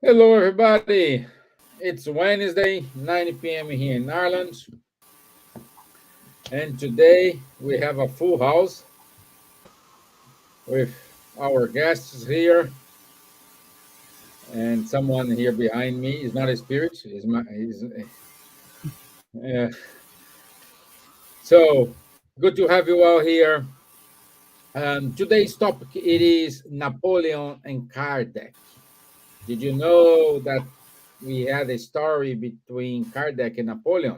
Hello, everybody. It's Wednesday, 9 p.m. here in Ireland, and today we have a full house with our guests here and someone here behind me. Is not a spirit. Uh, so good to have you all here. Today's topic it is Napoleon and Kardec. Did you know that we had a story between Kardec and Napoleon?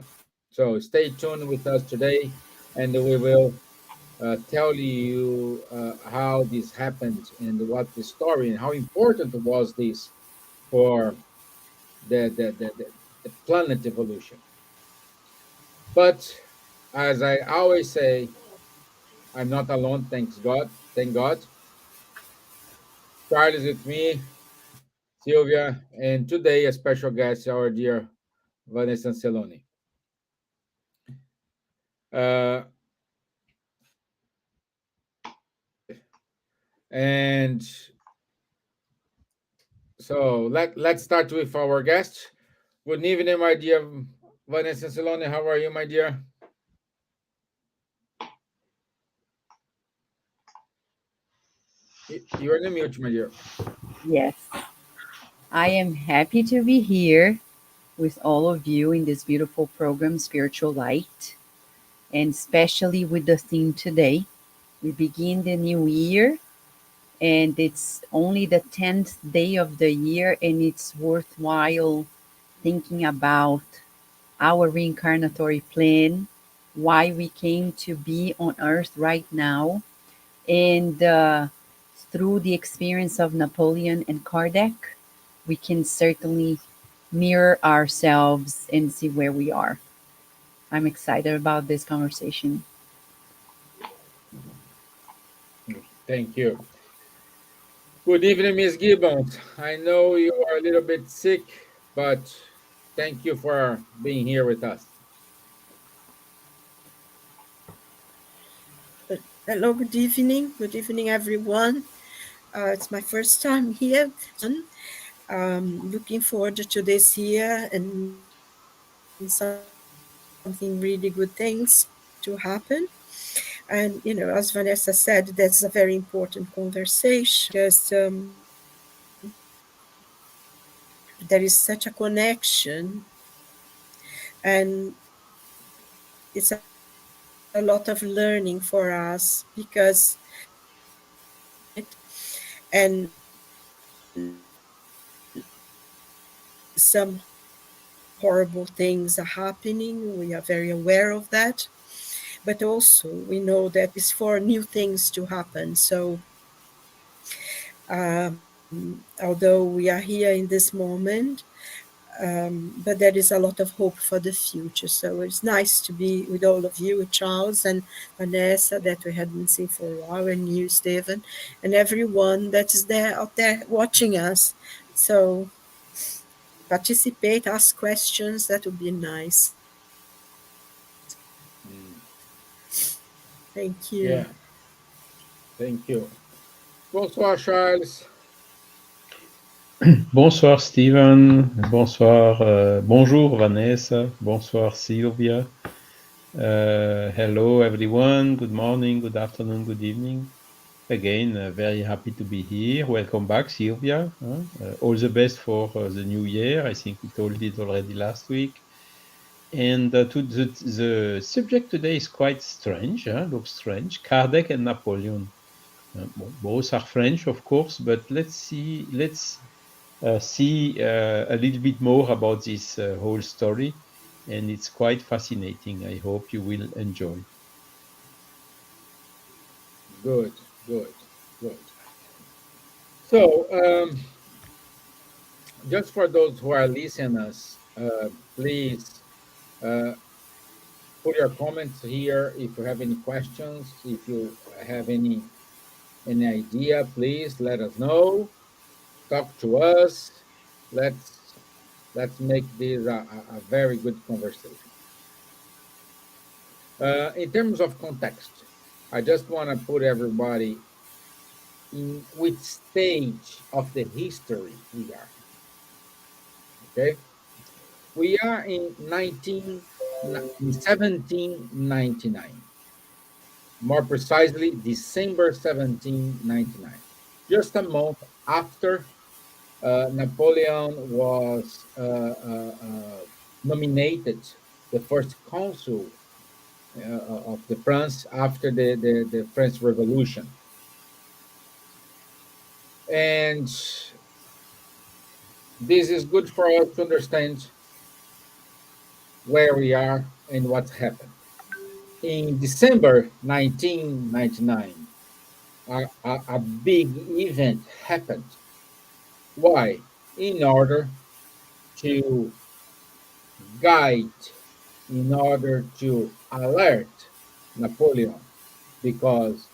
So stay tuned with us today, and we will tell you how this happened and what the story and how important was this for the planet evolution. But as I always say, I'm not alone. Thanks God. Thank God. Charles is with me, Silvia, and today a special guest, our dear Vanessa Celoni. Uh, and so let's start with our guest. Good evening, my dear Vanessa Celoni. How are you, my dear? You're in the mute, my dear. Yes, I am happy to be here with all of you in this beautiful program, Spiritual Light, and especially with the theme today. We begin the new year, and it's only the 10th day of the year, and it's worthwhile thinking about our reincarnatory plan, why we came to be on Earth right now, and through the experience of Napoleon and Kardec, we can certainly mirror ourselves and see where we are. I'm excited about this conversation. Thank you. Good evening, Miss Gibbons. I know you are a little bit sick, but thank you for being here with us. Hello, good evening. Good evening, everyone. It's my first time here. Looking forward to this year and something really good things to happen. And, as Vanessa said, that's a very important conversation because there is such a connection and it's a lot of learning for us because and some horrible things are happening. We are very aware of that. But also, we know that it's for new things to happen. So, although we are here in this moment, but there is a lot of hope for the future. So it's nice to be with all of you, Charles and Vanessa, that we hadn't seen for a while, and you, Stevan, and everyone that is there out there watching us. So participate, ask questions. That would be nice. Mm, Thank you. yeah, thank you. Bonsoir, Charles. Bonsoir Stevan, bonsoir, bonjour Vanessa, bonsoir Silvia. Hello everyone, good morning, good afternoon, good evening. Again, very happy to be here. Welcome back, Silvia. All the best for the new year. I think we told it already last week. And the subject today is quite strange, looks strange. Kardec and Napoleon. Both are French, of course, but let's see a little bit more about this whole story, and it's quite fascinating. I hope you will enjoy. Good, good, good. So, just for those who are listeners, please uh, put your comments here. If you have any questions, if you have any idea, please let us know. Talk to us. Let's let's make this a very good conversation. In terms of context, I just want to put everybody in which stage of the history we are. Okay, we are in 1799, more precisely December 1799, just a month after Napoleon was nominated the first consul of the France after the French Revolution. And this is good for us to understand where we are and what happened. In December 1999, a big event happened. Why? In order to guide, in order to alert Napoleon, because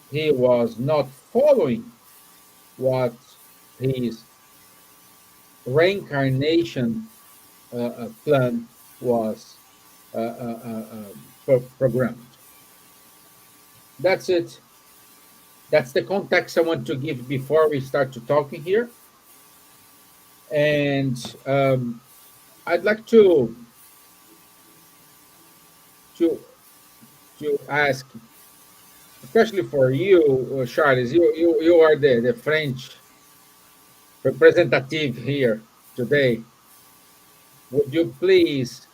he was not following what his reincarnation plan was programmed. That's it. That's the context I want to give before we start to talking here. And I'd like to to ask, especially for you, Charles. You are the French representative here today. Would you please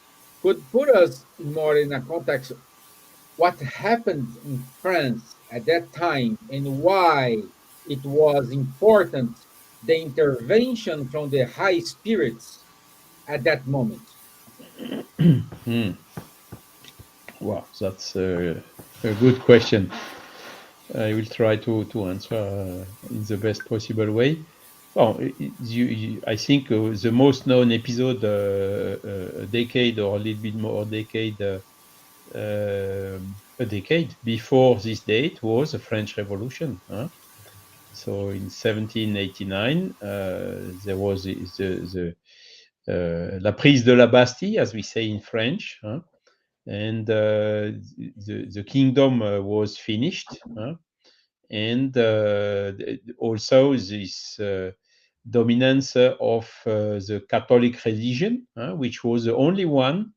could put us more in a context what happened in France at that time and why it was important the intervention from the high spirits at that moment? Hmm. Wow, that's a good question. I will try to answer in the best possible way. Well, I think the most known episode, a decade or a little bit more decade, a decade before this date was the French Revolution. Huh? So in 1789, there was la prise de la Bastille, as we say in French, huh? And the kingdom was finished. Huh? And also this dominance of the Catholic religion, which was the only one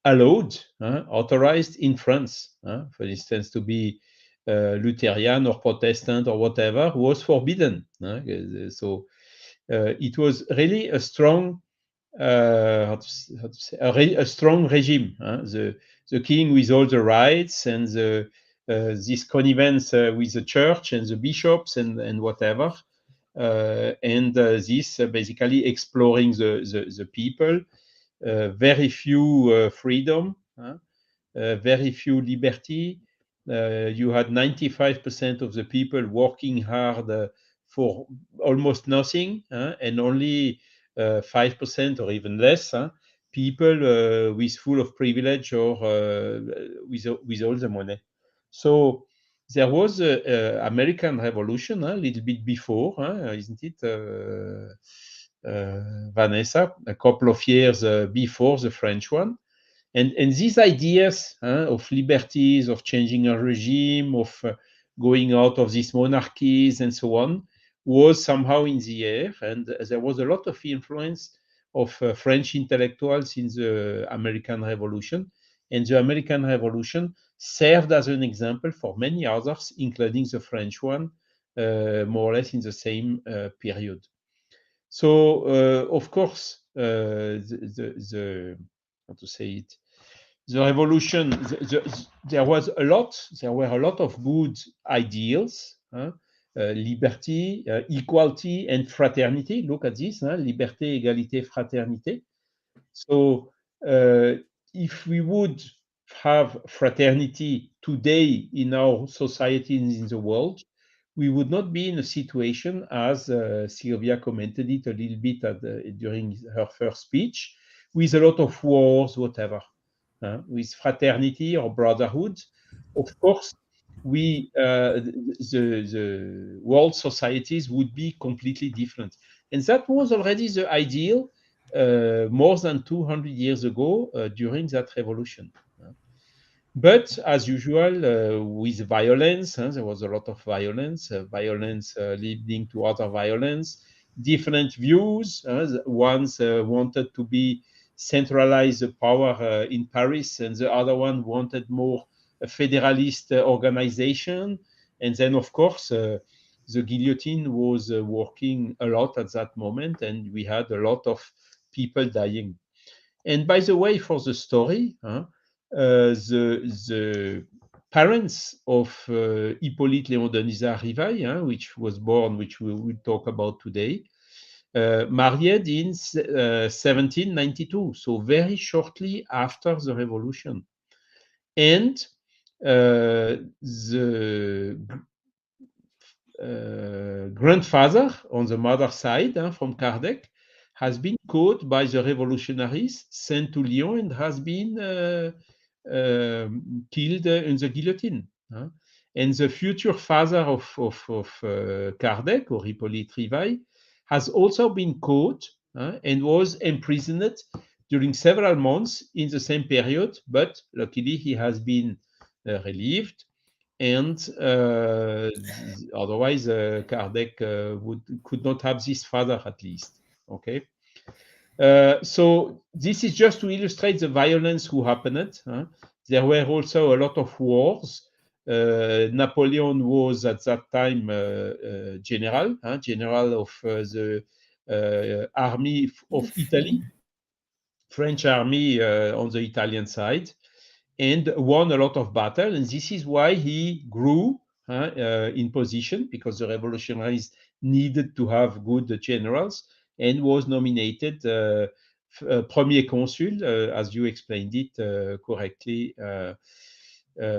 allowed, authorized in France. For instance, to be Lutheran or Protestant or whatever was forbidden. So it was really a strong, how to say, a strong regime. The king with all the rights and this connivance with the church and the bishops and whatever. And this basically exploring the people, very few freedom, very few liberty. You had 95% of the people working hard for almost nothing, and only 5% or even less people with full of privilege or with all the money. So there was a American Revolution a little bit before, isn't it, Vanessa? A couple of years before the French one. And these ideas of liberties, of changing a regime, of going out of these monarchies and so on, was somehow in the air. And there was a lot of influence of French intellectuals in the American Revolution. And the American Revolution served as an example for many others, including the French one, more or less in the same period. So, of course, the how to say it, the revolution, there were a lot of good ideals, liberty, equality, and fraternity. Look at this, liberté, égalité, fraternité. So, if we would have fraternity today in our society and in the world, we would not be in a situation, as Silvia commented it a little bit during her first speech, with a lot of wars, whatever. With fraternity or brotherhood, of course, the world societies would be completely different, and that was already the ideal more than 200 years ago during that revolution. But as usual, with violence, there was a lot of violence, violence leading to other violence, different views. Ones wanted to be centralize the power in Paris, and the other one wanted more a federalist organization. And then, of course, the guillotine was working a lot at that moment, and we had a lot of people dying. And by the way, for the story, the parents of Hippolyte Léon Denisard Rivail, which was born, which we will talk about today, married in 1792, so very shortly after the revolution. And the grandfather on the mother's side, from Kardec, has been caught by the revolutionaries, sent to Lyon, and has been killed in the guillotine. And the future father of Kardec, or Hippolyte Rivail, has also been caught and was imprisoned during several months in the same period, but luckily he has been relieved. And otherwise, Kardec could not have this father, at least. Okay. So this is just to illustrate the violence who happened. There were also a lot of wars. Napoleon was at that time general of the army of Italy, French army on the Italian side, and won a lot of battle. And this is why he grew in position, because the revolutionaries needed to have good generals, and was nominated premier consul, as you explained it correctly,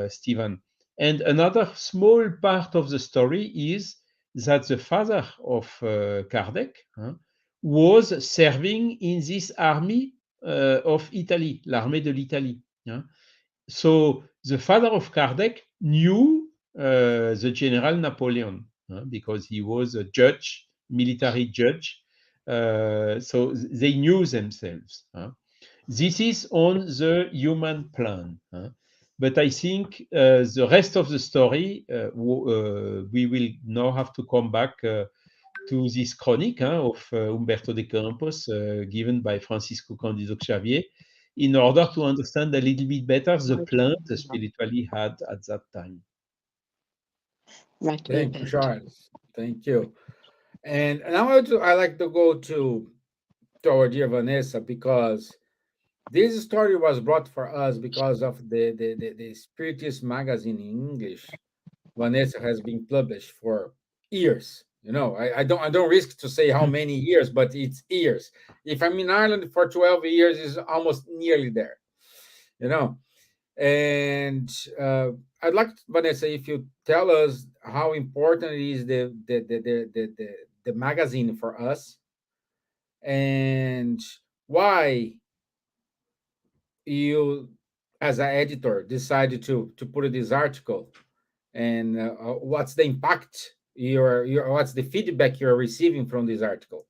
Stevan. And another small part of the story is that the father of Kardec was serving in this army of Italy, l'armée de l'Italie. So the father of Kardec knew the General Napoleon because he was a judge, military judge. So they knew themselves. This is on the human plan. But I think the rest of the story, we will now have to come back to this chronique of Umberto de Campos, given by Francisco Cândido Xavier, in order to understand a little bit better the plan the spiritually had at that time. Right, Thank you, David. Charles. Thank you. And now I like to go to our dear Vanessa, because this story was brought for us because of the Spiritist magazine in English. Vanessa has been published for years. I don't risk to say how many years, but it's years. If I'm in Ireland for 12 years, is almost nearly there. You know, and I'd like, Vanessa, if you tell us how important is the magazine for us, and why you, as an editor, decided to put this article, and what's the impact what's the feedback you're receiving from this article?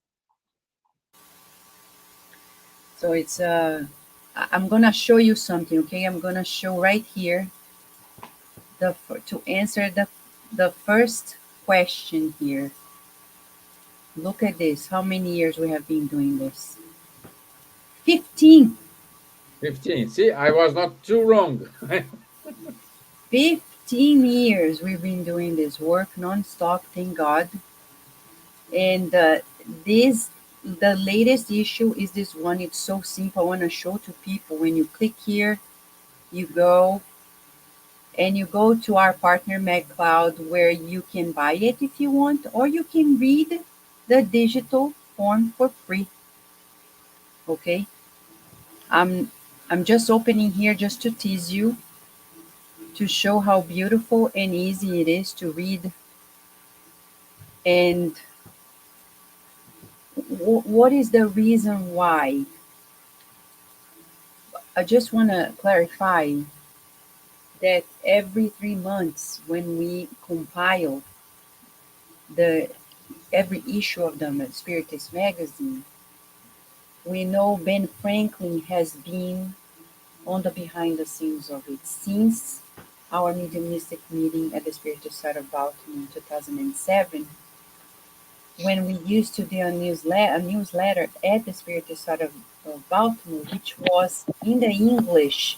So it's I'm gonna show you something, okay? I'm gonna show right here to answer the first question here. Look at this. How many years we have been doing this? 15. 15. See, I was not too wrong. 15 years we've been doing this work non-stop, thank God. And the latest issue is this one. It's so simple. I want to show to people. When you click here, you go to our partner MagCloud, where you can buy it if you want, or you can read the digital form for free. Okay. I'm just opening here just to tease you, to show how beautiful and easy it is to read. And what is the reason why? I just want to clarify that every 3 months, when we compile the every issue of the Spiritist magazine, we know Ben Franklin has been on the behind the scenes of it since our mediumistic meeting at the Spiritist site of Baltimore in 2007. when we used to do a newsletter at the Spiritist side of Baltimore, which was in the English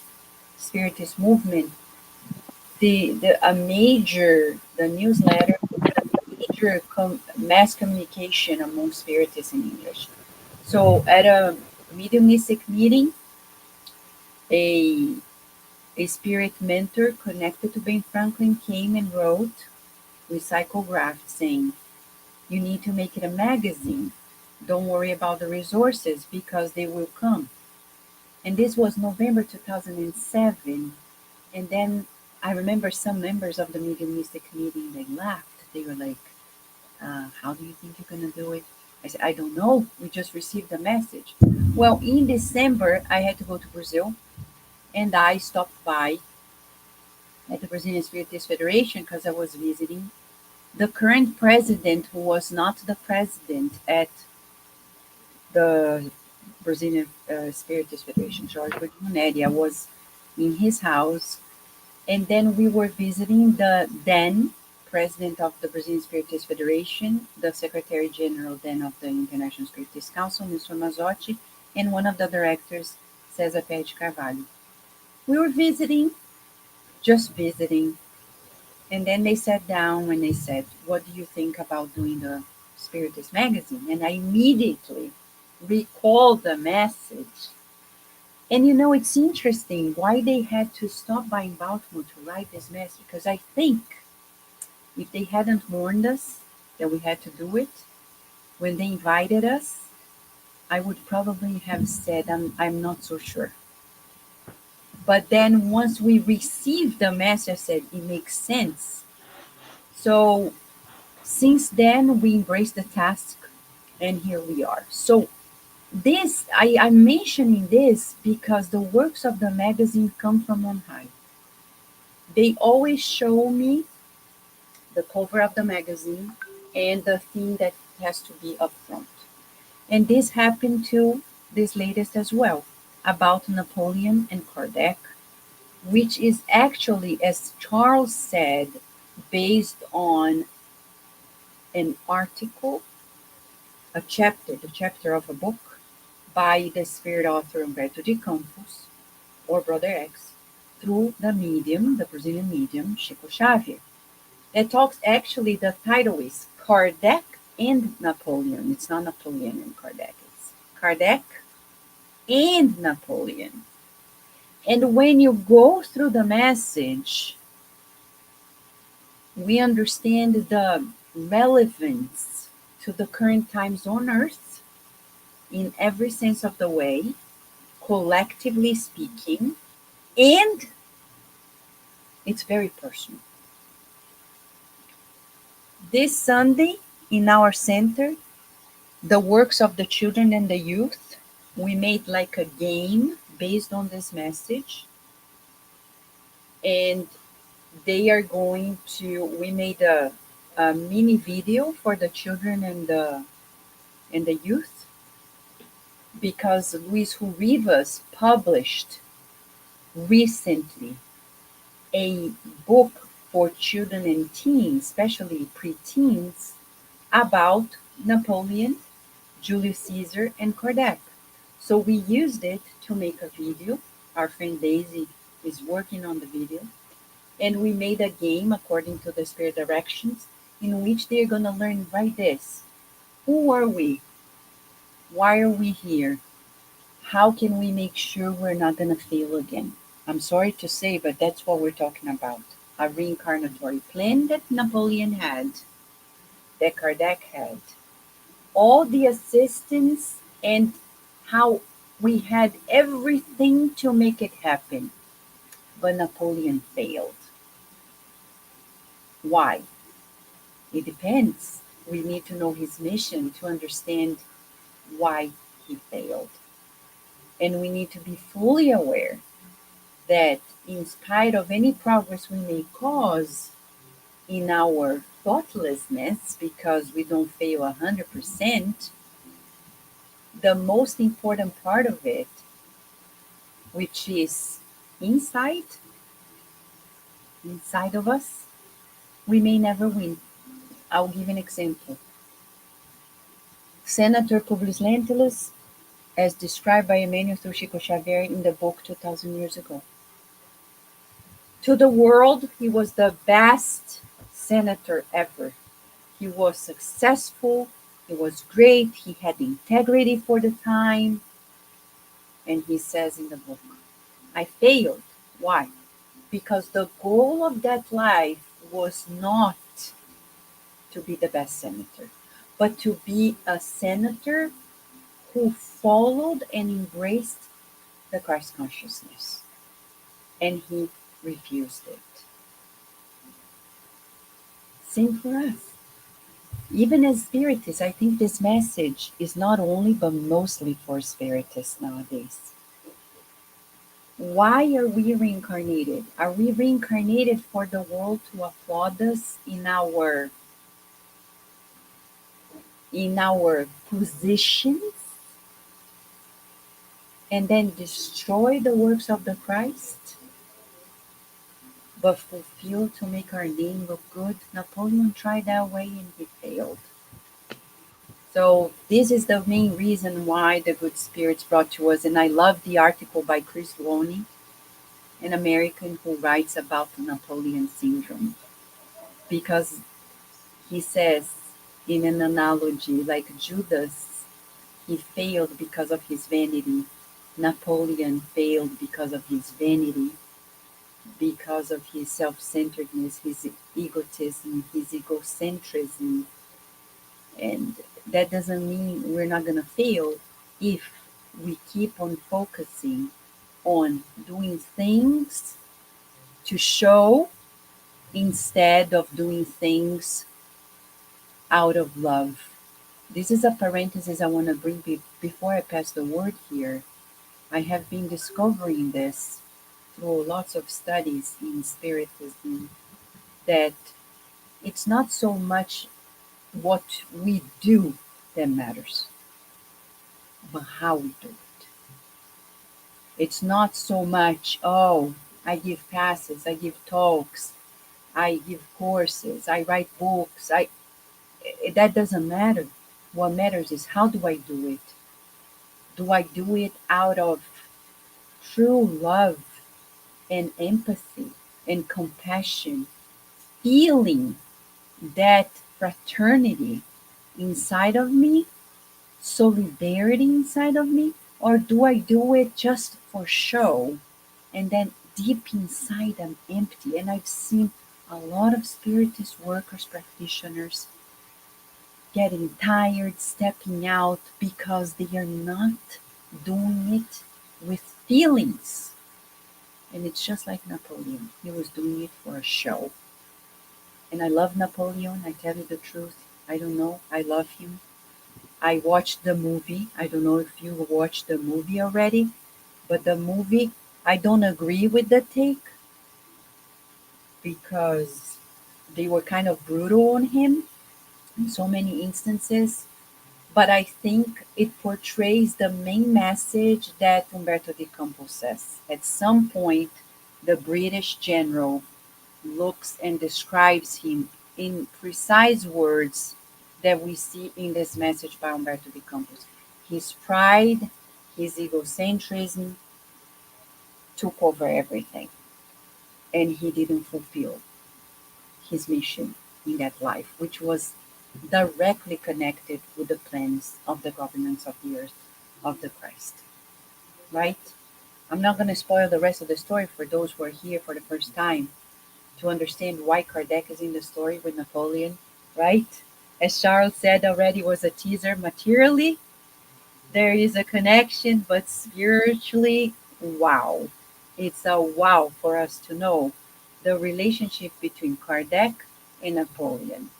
Spiritist movement, the newsletter was a major mass communication among Spiritists in English. So at a mediumistic meeting, a a spirit mentor connected to Ben Franklin came and wrote recyclographed saying, "You need to make it a magazine. Don't worry about the resources because they will come." And this was November 2007. And then I remember some members of the mediumistic meeting, they laughed. They were like, how do you think you're going to do it? I said, I don't know. We just received the message. Well, in December, I had to go to Brazil, and I stopped by at the Brazilian Spiritist Federation because I was visiting the current president, who was not the president at the Brazilian Spiritist Federation, Rodrigo. I was in his house, and then we were visiting the then president of the Brazilian Spiritist Federation, the Secretary General then of the International Spiritist Council, Mr. Mazzotti, and one of the directors, Cesar Pérez de Carvalho. We were visiting, just visiting, and then they sat down and they said, "What do you think about doing the Spiritist magazine?" And I immediately recalled the message. And it's interesting why they had to stop by in Baltimore to write this message, because I think if they hadn't warned us that we had to do it, when they invited us, I would probably have said, I'm not so sure. But then once we received the message, I said, it makes sense. So since then, we embraced the task, and here we are. So I'm mentioning this because the works of the magazine come from on high. They always show me the cover of the magazine and the theme that has to be up front. And this happened to this latest as well, about Napoleon and Kardec, which is actually, as Charles said, based on an article, the chapter of a book by the spirit author Humberto de Campos, or Brother X, through the medium, the Brazilian medium, Chico Xavier. That talks, actually, the title is Kardec and Napoleon. It's not Napoleon and Kardec, it's Kardec and Napoleon. And when you go through the message, we understand the relevance to the current times on earth in every sense of the way, collectively speaking, and it's very personal. This Sunday, in our center, the works of the children and the youth, we made like a game based on this message. And we made a mini video for the children and the youth, because Luis Rivas published recently a book for children and teens, especially preteens, about Napoleon, Julius Caesar, and Kardec. So we used it to make a video. Our friend Daisy is working on the video. And we made a game according to the spirit directions, in which they're going to learn right this. Who are we? Why are we here? How can we make sure we're not going to fail again? I'm sorry to say, but that's what we're talking about. A reincarnatory plan that Napoleon had, that Kardec had. All the assistance, and how we had everything to make it happen. But Napoleon failed. Why? It depends. We need to know his mission to understand why he failed. And we need to be fully aware that in spite of any progress we may cause in our thoughtlessness, because we don't fail 100%, the most important part of it, which is inside of us, we may never win. I'll give an example. Senator Publius Lentulus, as described by Emmanuel through Chico Xavier in the book 2000 years ago. To the world, he was the best senator ever. He was successful, he was great, he had integrity for the time. And he says in the book, I failed. Why? Because the goal of that life was not to be the best senator, but to be a senator who followed and embraced the Christ consciousness. And he refused it. Same for us. Even as spiritists, I think this message is not only but mostly for spiritists nowadays. Why are we reincarnated? Are we reincarnated for the world to applaud us in our positions and then destroy the works of the Christ, but fulfill to make our name look good? Napoleon tried that way and he failed. So this is the main reason why the good spirits brought to us. And I love the article by Chris Loney, an American who writes about the Napoleon syndrome, because he says in an analogy, like Judas, he failed because of his vanity. Napoleon failed because of his vanity, because of his self-centeredness, his egotism, his egocentrism. And that doesn't mean we're not going to fail if we keep on focusing on doing things to show instead of doing things out of love. This is a parenthesis I want to bring before I pass the word here. I have been discovering this through lots of studies in Spiritism, that it's not so much what we do that matters, but how we do it. It's not so much, oh, I give classes, I give talks, I give courses, I write books. That doesn't matter. What matters is, how do I do it? Do I do it out of true love and empathy and compassion, feeling that fraternity inside of me, solidarity inside of me? Or do I do it just for show and then deep inside I'm empty? And I've seen a lot of spiritist workers, practitioners, getting tired, stepping out because they are not doing it with feelings. And it's just like Napoleon. He was doing it for a show. And I love Napoleon, I tell you the truth. I don't know, I love him. I watched the movie. I don't know if you watched the movie already, but the movie, I don't agree with the take because they were kind of brutal on him in so many instances. But I think it portrays the main message that Umberto de Campos says. At some point, the British general looks and describes him in precise words that we see in this message by Umberto de Campos. His pride, his egocentrism took over everything, and he didn't fulfill his mission in that life, which was directly connected with the plans of the governance of the earth of the Christ. Right? I'm not going to spoil the rest of the story for those who are here for the first time to understand why Kardec is in the story with Napoleon, right? As Charles said already, was a teaser. Materially, there is a connection, but spiritually, wow. It's a wow for us to know the relationship between Kardec and Napoleon.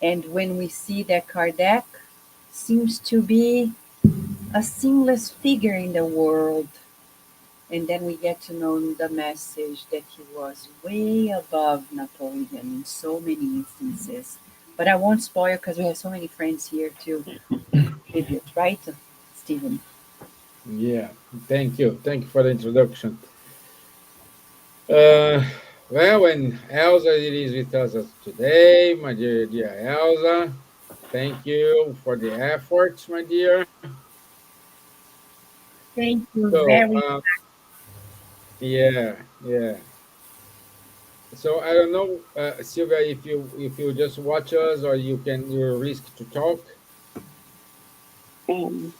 And when we see that Kardec seems to be a seamless figure in the world, and then we get to know the message that he was way above Napoleon in so many instances. But I won't spoil because we have so many friends here to contribute, right, Stevan? Yeah, thank you. Thank you for the introduction. Uh, well, and Elsa it is with us today, my dear Elsa. Thank you for the efforts, my dear. Thank you So, very yeah, yeah. So I don't know, Silvia, if you just watch us or you risk to talk. Um,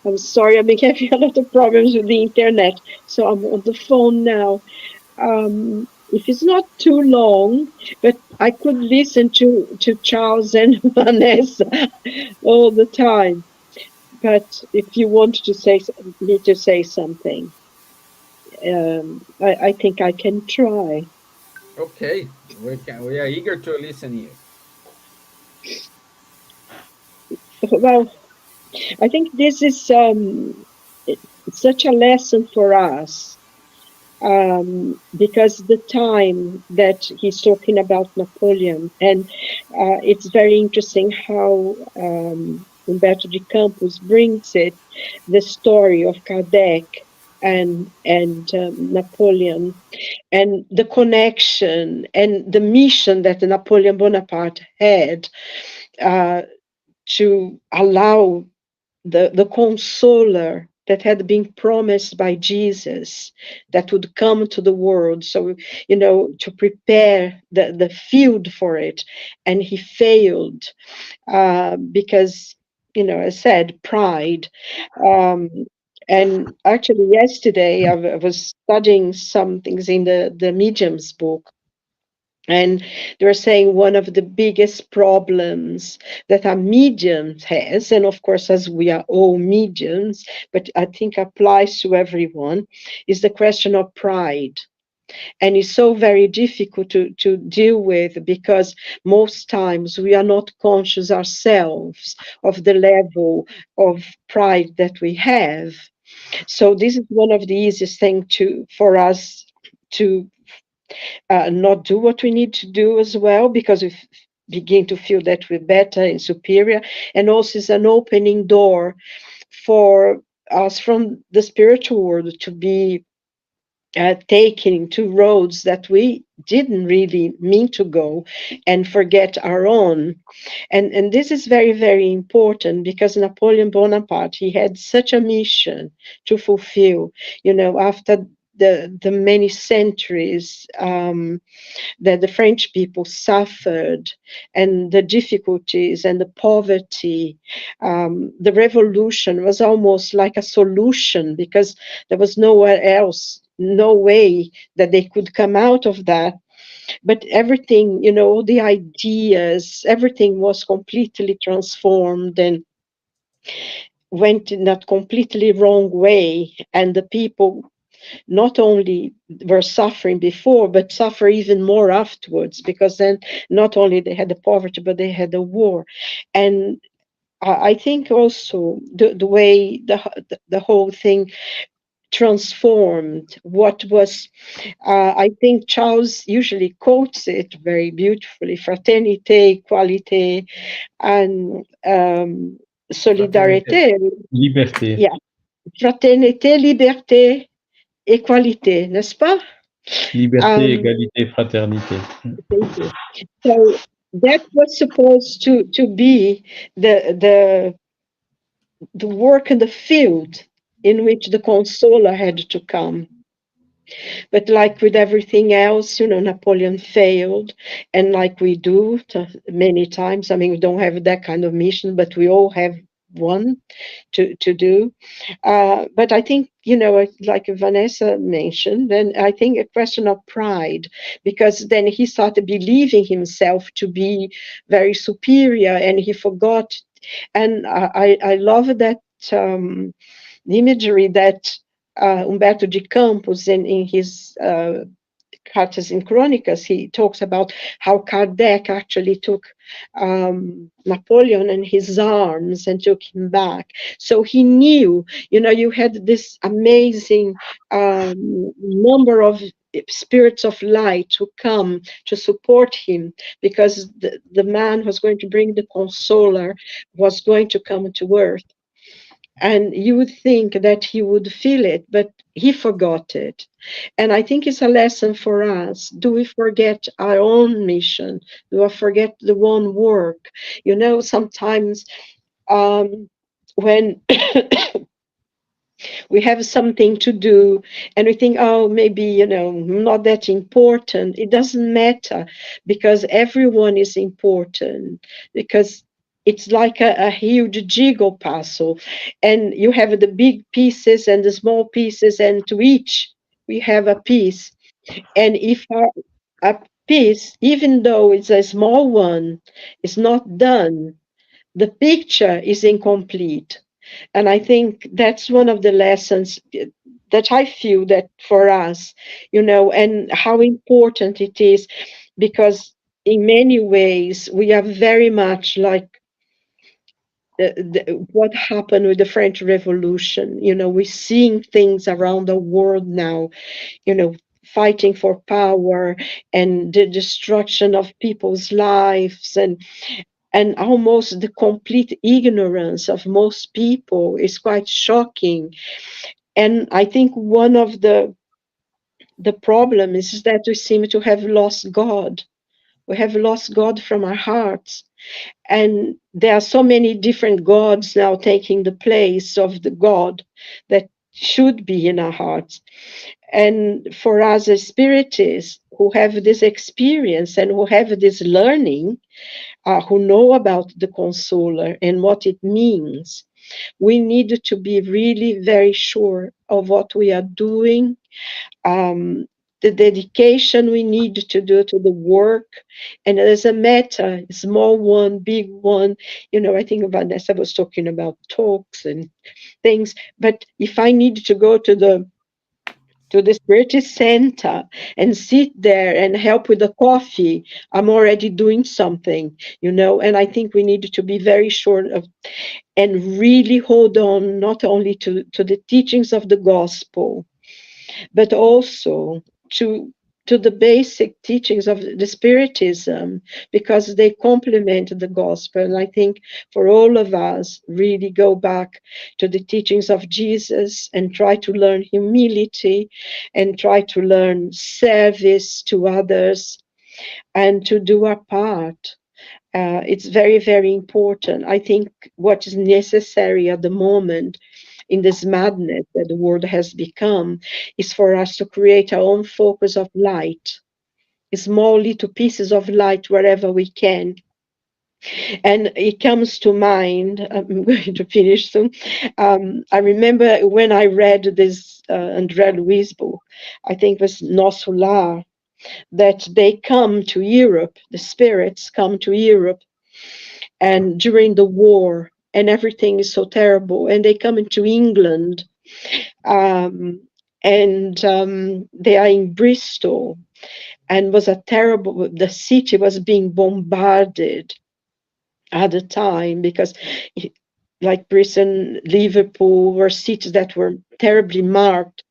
I'm sorry, I've been having a lot of problems with the internet, so I'm on the phone now. If it's not too long, but I could listen to Charles and Vanessa all the time. But if you want to say me to say something, I think I can try. Okay, we are eager to listen you. Well, I think this is such a lesson for us, because the time that he's talking about Napoleon, and it's very interesting how Umberto de Campos brings it, the story of Kardec and Napoleon, and the connection and the mission that Napoleon Bonaparte had, uh, to allow the consoler that had been promised by Jesus that would come to the world. So, to prepare the field for it. And he failed, because, I said, pride. Um, and actually, yesterday, I was studying some things in the Medium's book, and they're saying one of the biggest problems that a medium has, and of course, as we are all mediums, but I think applies to everyone, is the question of pride. And it's so very difficult to deal with, because most times we are not conscious ourselves of the level of pride that we have. So this is one of the easiest things for us to not do what we need to do as well, because we begin to feel that we're better and superior. And also it's an opening door for us from the spiritual world to be taken to roads that we didn't really mean to go, and forget our own. And this is very, very important, because Napoleon Bonaparte, he had such a mission to fulfill, after the many centuries that the French people suffered, and the difficulties and the poverty. The revolution was almost like a solution, because there was nowhere else, no way that they could come out of that. But everything, the ideas, everything was completely transformed and went in that completely wrong way. And the people not only were suffering before, but suffer even more afterwards, because then not only they had the poverty, but they had the war. And I think also the way the whole thing transformed what was, I think Charles usually quotes it very beautifully: fraternité, equalité, and Fraternité. solidarité. Liberté. Yeah, fraternité, liberté, équalité, n'est-ce pas? Liberté, Um, égalité, fraternité. Thank you. So that was supposed to be the the work in the field in which the consoler had to come. But like with everything else, Napoleon failed, and like we do many times. I mean, we don't have that kind of mission, but we all have one to do. But I think, like Vanessa mentioned, then I think a question of pride, because then he started believing himself to be very superior, and he forgot. And I love that imagery that Umberto de Campos, in his Cartas and Chronicas, he talks about how Kardec actually took Napoleon in his arms and took him back. So he knew, you had this amazing number of spirits of light who come to support him, because the man who's going to bring the consoler was going to come to earth. And you would think that he would feel it, but he forgot it. And I think it's a lesson for us. Do we forget our own mission? Do I forget the one work? You know, sometimes when we have something to do and we think, oh, maybe, not that important. It doesn't matter, because everyone is important, because it's like a huge jiggle puzzle, and you have the big pieces and the small pieces, and to each we have a piece. And if a piece, even though it's a small one, is not done, the picture is incomplete. And I think that's one of the lessons that I feel that for us, and how important it is, because in many ways we are very much like what happened with the French Revolution. We're seeing things around the world now, fighting for power and the destruction of people's lives, and almost the complete ignorance of most people is quite shocking. And I think one of the problems is that we seem to have lost God. We have lost God from our hearts. And there are so many different gods now taking the place of the God that should be in our hearts. And for us as spiritists who have this experience and who have this learning, who know about the consoler and what it means, we need to be really very sure of what we are doing, the dedication we need to do to the work. And it doesn't matter, small one, big one. I think Vanessa was talking about talks and things, but if I need to go to the Spiritist Center and sit there and help with the coffee, I'm already doing something, and I think we need to be very sure of and really hold on not only to the teachings of the gospel, but also to the basic teachings of the Spiritism, because they complement the gospel. And I think for all of us, really go back to the teachings of Jesus and try to learn humility and try to learn service to others and to do our part. It's very, very important. I think what is necessary at the moment in this madness that the world has become is for us to create our own focus of light, small little pieces of light wherever we can. And it comes to mind, I'm going to finish soon. I remember when I read this André Luiz book, I think it was Nosso Lar, that they come to Europe, the spirits come to Europe, and during the war, and everything is so terrible, and they come into England, and they are in Bristol, and was a terrible, the city was being bombarded at the time, because like Britain, Liverpool were cities that were terribly marked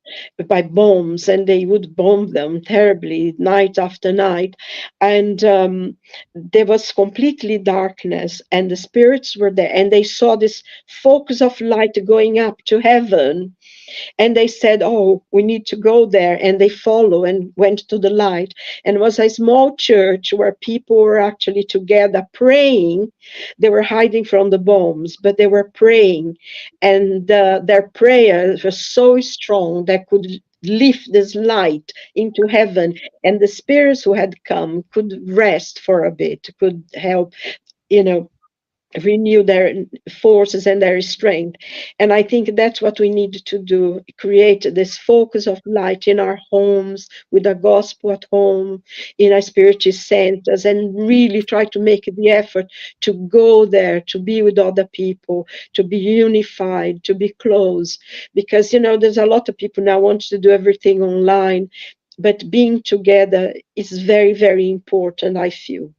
by bombs, and they would bomb them terribly night after night. And there was completely darkness, and the spirits were there, and they saw this focus of light going up to heaven. And they said, oh, we need to go there. And they followed and went to the light. And it was a small church where people were actually together praying. They were hiding from the bombs, but they were praying. And their prayers were so strong that could lift this light into heaven. And the spirits who had come could rest for a bit, could help, renew their forces and their strength. And I think that's what we need to do, create this focus of light in our homes, with the gospel at home, in our spiritual centers, and really try to make the effort to go there, to be with other people, to be unified, to be close. Because, there's a lot of people now want to do everything online, but being together is very, very important, I feel.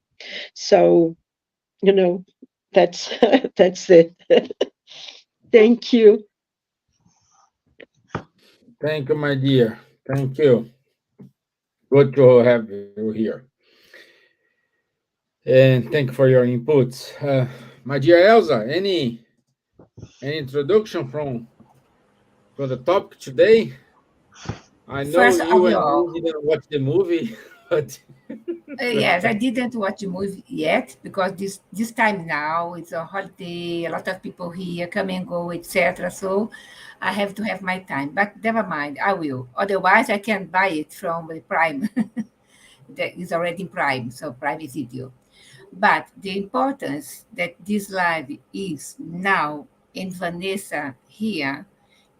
So, that's that's it. Thank you. Thank you, my dear. Thank you. Good to have you here. And thank you for your inputs. My dear Elsa, any an introduction from the topic today. I know First of you and me all, didn't watch the movie, but yes, I didn't watch the movie yet because this time now it's a holiday, a lot of people here come and go, etc. So I have to have my time. But never mind, I will. Otherwise, I can buy it from the Prime. That is already in Prime, so Prime Video. But the importance that this live is now in Vanessa here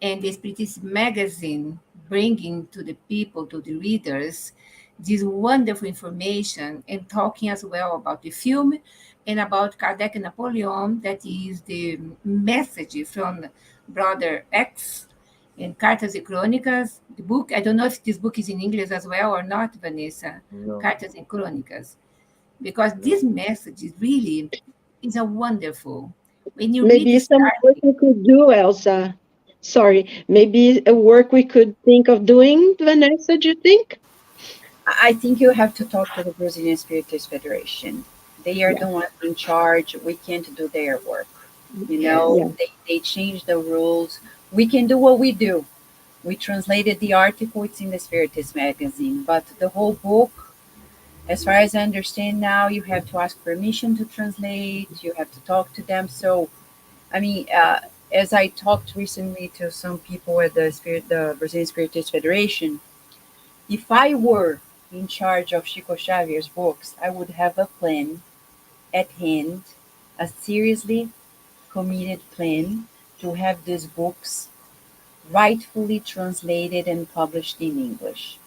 and the Spiritist magazine bringing to the people, to the readers, this wonderful information and talking as well about the film and about Kardec and Napoleon, that is the message from Brother X in Cartas e Crônicas, the book. I don't know if this book is in English as well or not, Vanessa, no, Cartas e Crônicas, because no. this message is really is a wonderful. When you read Maybe the some work starting, we could do, Elsa. Sorry, maybe a work we could think of doing, Vanessa, do you think? I think you have to talk to the Brazilian Spiritist Federation. They are Yeah, the ones in charge. We can't do their work. You yes, know, yeah. they changed the rules. We can do what we do. We translated the article, it's in the Spiritist magazine, but the whole book, as far as I understand now, you have to ask permission to translate, you have to talk to them. So, I mean, as I talked recently to some people at the Brazilian Spiritist Federation, if I were in charge of Chico Xavier's books, I would have a plan at hand, a seriously committed plan to have these books rightfully translated and published in English.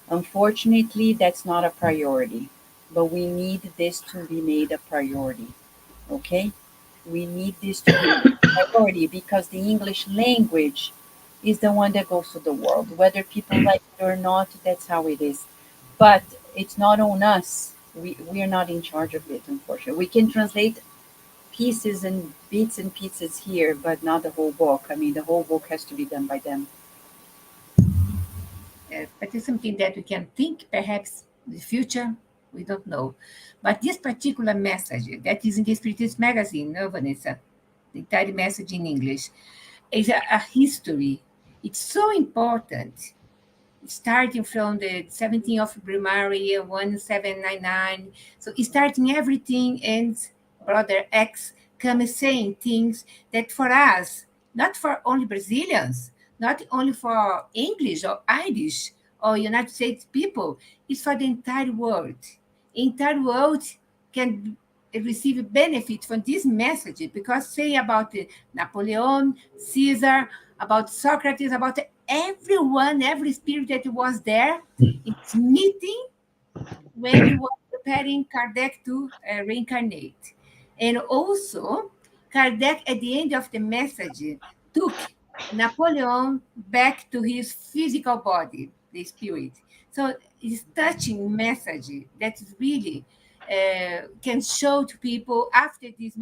Unfortunately, that's not a priority, but we need this to be made a priority. Okay? We need this to be made a priority because the English language is the one that goes to the world. Whether people like it or not, that's how it is. But it's not on us. We are not in charge of it, unfortunately. We can translate pieces and bits and pieces here, but not the whole book. I mean, the whole book has to be done by them. but it's something that we can think perhaps in the future. We don't know. But this particular message that is in the Spiritist magazine, no, Vanessa, the entire message in English, is a history. It's so important starting from the 17th of Brumaire, 1799. So starting everything, and Brother X comes saying things that for us, not for only Brazilians, not only for English or Irish or United States people, it's for the entire world. Entire world can receive benefit from this message because say about Napoleon, Caesar, about Socrates, about everyone, every spirit that was there in this meeting when he was preparing Kardec to reincarnate. And also, Kardec, at the end of the message, took Napoleon back to his physical body, the spirit. So it's touching message that is really can show to people after this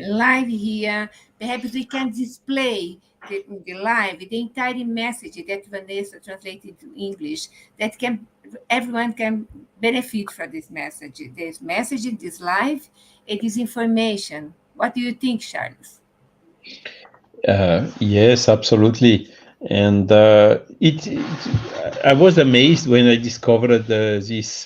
live here. Perhaps we can display the live, the entire message that Vanessa translated to English, that can everyone can benefit from this message, this live, and this information. What do you think, Charles? Yes, absolutely. And I was amazed when I discovered this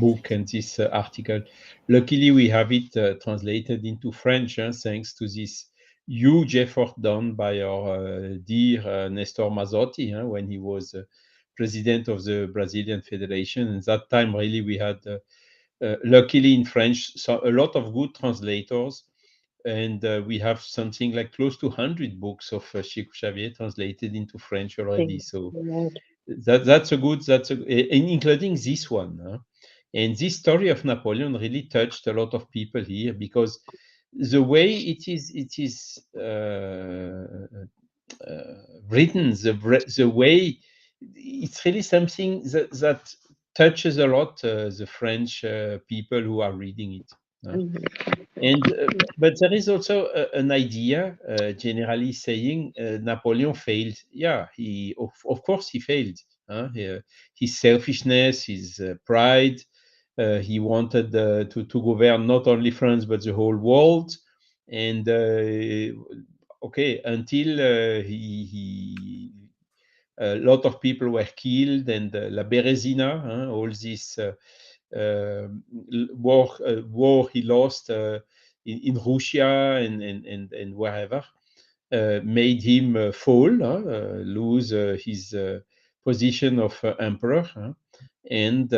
book and this article. Luckily, we have it translated into French, thanks to this huge effort done by our dear Nestor Mazzotti, when he was president of the Brazilian Federation. And that time, really, we had, luckily in French, so a lot of good translators, and we have something like close to 100 books of Chico Xavier translated into French already. Thank So God. including this one. And this story of Napoleon really touched a lot of people here because the way it is written, the way it's really something that touches a lot the French people who are reading it. Mhm. And but there is also an idea generally saying Napoleon failed. Yeah, he of course he failed. His selfishness, his pride, He wanted to govern not only France but the whole world. And okay, until a lot of people were killed, and La Bérésina, all this uh, war he lost in Russia and wherever, made him fall, lose his position of emperor, and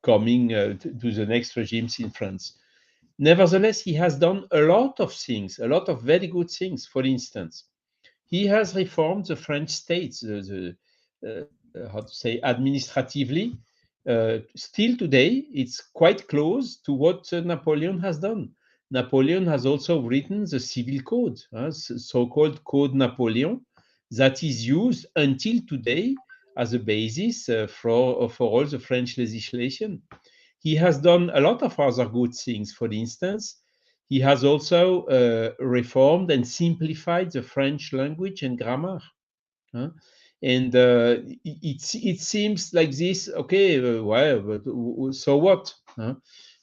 coming to the next regimes in France. Nevertheless, he has done a lot of things, a lot of very good things. For instance, he has reformed the French state, how to say, administratively. Still today, it's quite close to what Napoleon has done. Napoleon has also written the civil code, so-called Code Napoleon, that is used until today as a basis for all the French legislation. He has done a lot of other good things. For instance, he has also reformed and simplified the French language and grammar. Huh? And it seems like this, okay, well, but so what? Huh?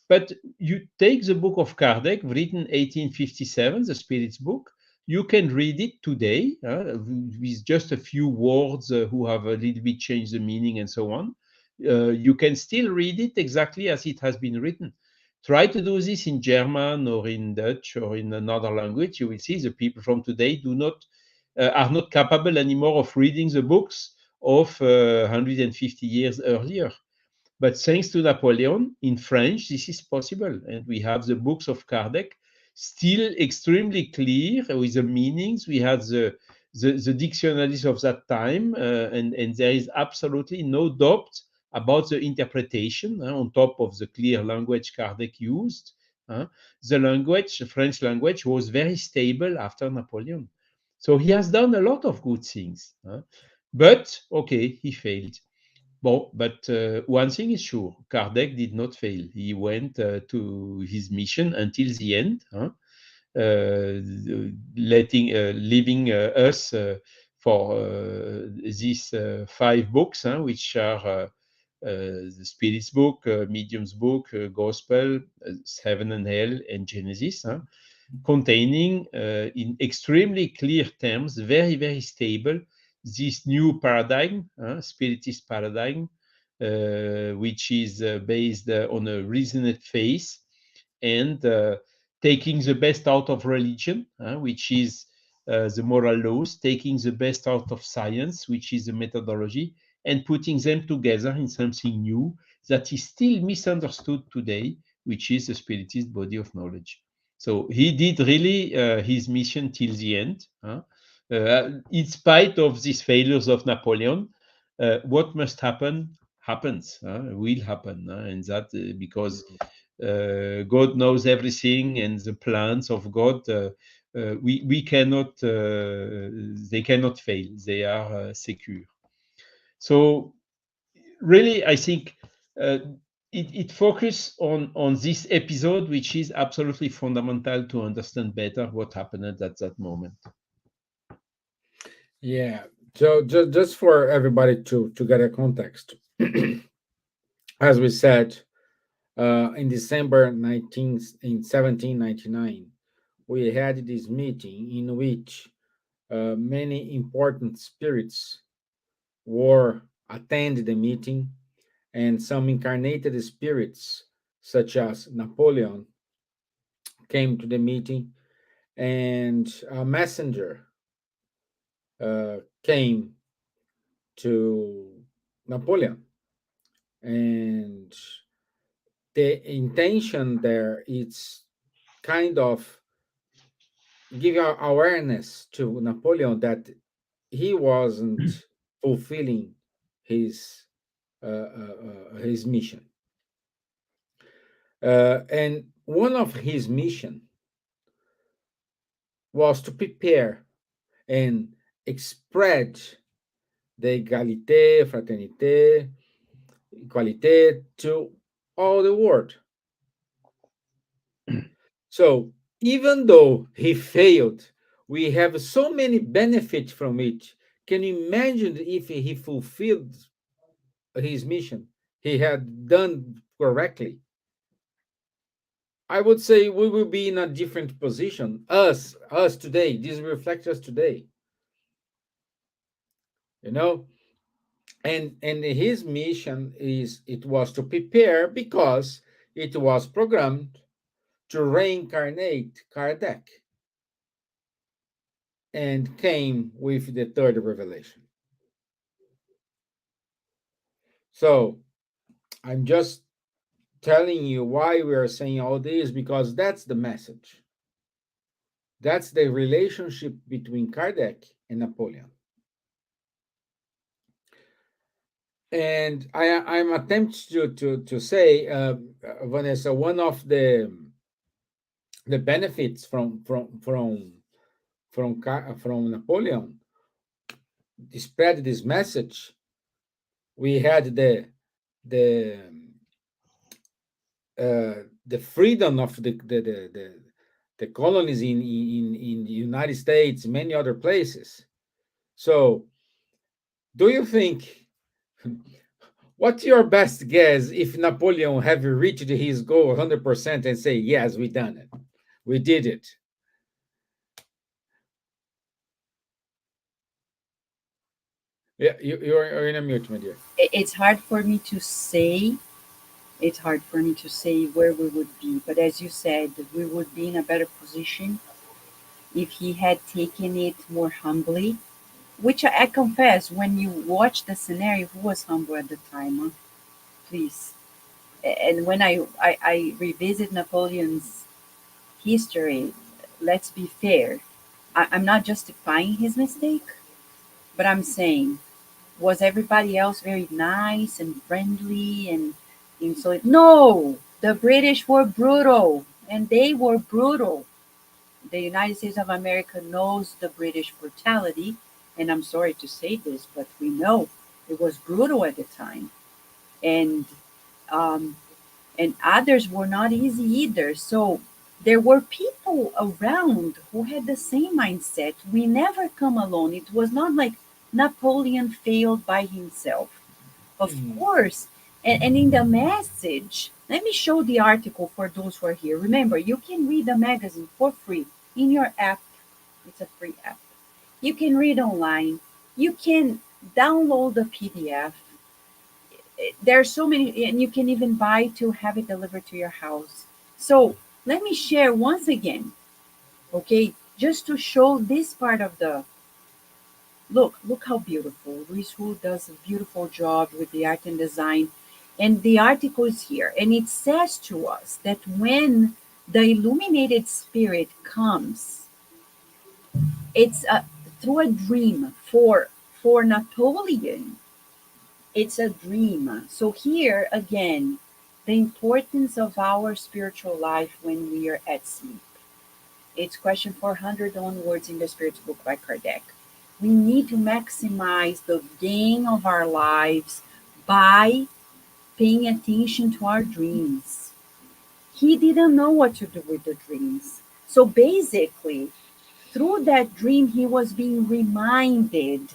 But you take the book of Kardec, written 1857, the Spirit's book, you can read it today with just a few words who have a little bit changed the meaning and so on. You can still read it exactly as it has been written. Try to do this in German or in Dutch or in another language. You will see the people from today are not capable anymore of reading the books of 150 years earlier. But thanks to Napoleon, in French, this is possible. And we have the books of Kardec still extremely clear with the meanings. We have the dictionaries of that time, and there is absolutely no doubt about the interpretation on top of the clear language Kardec used. The language, the French language, was very stable after Napoleon. So he has done a lot of good things. But, okay, he failed. Well, but one thing is sure, Kardec did not fail. He went to his mission until the end, leaving us for these 5 books, which are the Spirit's book, Medium's book, Gospel, Heaven and Hell, and Genesis, containing in extremely clear terms, very, very stable, this new paradigm, Spiritist paradigm, which is based on a reasoned faith and taking the best out of religion, which is the moral laws, taking the best out of science, which is the methodology, and putting them together in something new that is still misunderstood today, which is the Spiritist body of knowledge. So he did really his mission till the end. In spite of these failures of Napoleon, what must happen happens, will happen, and that because God knows everything, and the plans of God, we cannot, they cannot fail. They are secure. So really, I think it focuses on this episode, which is absolutely fundamental to understand better what happened at that moment. Yeah. So just for everybody to get a context, as we said, in December 1799, we had this meeting in which many important spirits were attended the meeting, and some incarnated spirits, such as Napoleon, came to the meeting, and a messenger came to Napoleon, and the intention there is kind of give awareness to Napoleon that he wasn't fulfilling his his mission, and one of his mission was to prepare and spread the égalité, fraternité, equalité to all the world. So even though he failed, we have so many benefits from it. Can you imagine if he fulfilled his mission? he had done correctly, I would say we will be in a different position. Us today, this reflects us today, you know. And his mission is it was to prepare because it was programmed to reincarnate Kardec and came with the third revelation. So I'm just telling you why we are saying all this because that's the message. That's the relationship between Kardec and Napoleon. And I'm attempting to say, Vanessa, one of the benefits from Napoleon spread this message. We had the the freedom of the colonies in the United States, many other places. So, do you think, what's your best guess if Napoleon have reached his goal 100% and say, yes, we done it, we did it? Yeah, you're in a mute, my dear. It's hard for me to say. It's hard for me to say where we would be, but as you said, we would be in a better position if he had taken it more humbly. Which I confess, when you watch the scenario, who was humble at the time? Huh? Please. And when I revisit Napoleon's history, let's be fair. I'm not justifying his mistake, but I'm saying, was everybody else very nice and friendly and so? No, the British were brutal, and they were brutal. The United States of America knows the British brutality, and I'm sorry to say this, but we know it was brutal at the time, and um, and others were not easy either. So there were people around who had the same mindset. We never come alone. It was not like Napoleon failed by himself. Of Mhm. course. And in the message, let me show the article for those who are here. Remember, you can read the magazine for free in your app. It's a free app. You can read online. You can download the PDF. There are so many, and you can even buy to have it delivered to your house. So let me share once again, okay, just to show this part of the look how beautiful. Luis Wu does a beautiful job with the art and design. And the article is here, and it says to us that when the illuminated spirit comes, it's through a dream for Napoleon. It's a dream. So here again, the importance of our spiritual life when we are at sleep. It's question 400 onwards in the Spirit's book by Kardec. We need to maximize the gain of our lives by paying attention to our dreams. He didn't know what to do with the dreams. So basically, through that dream, he was being reminded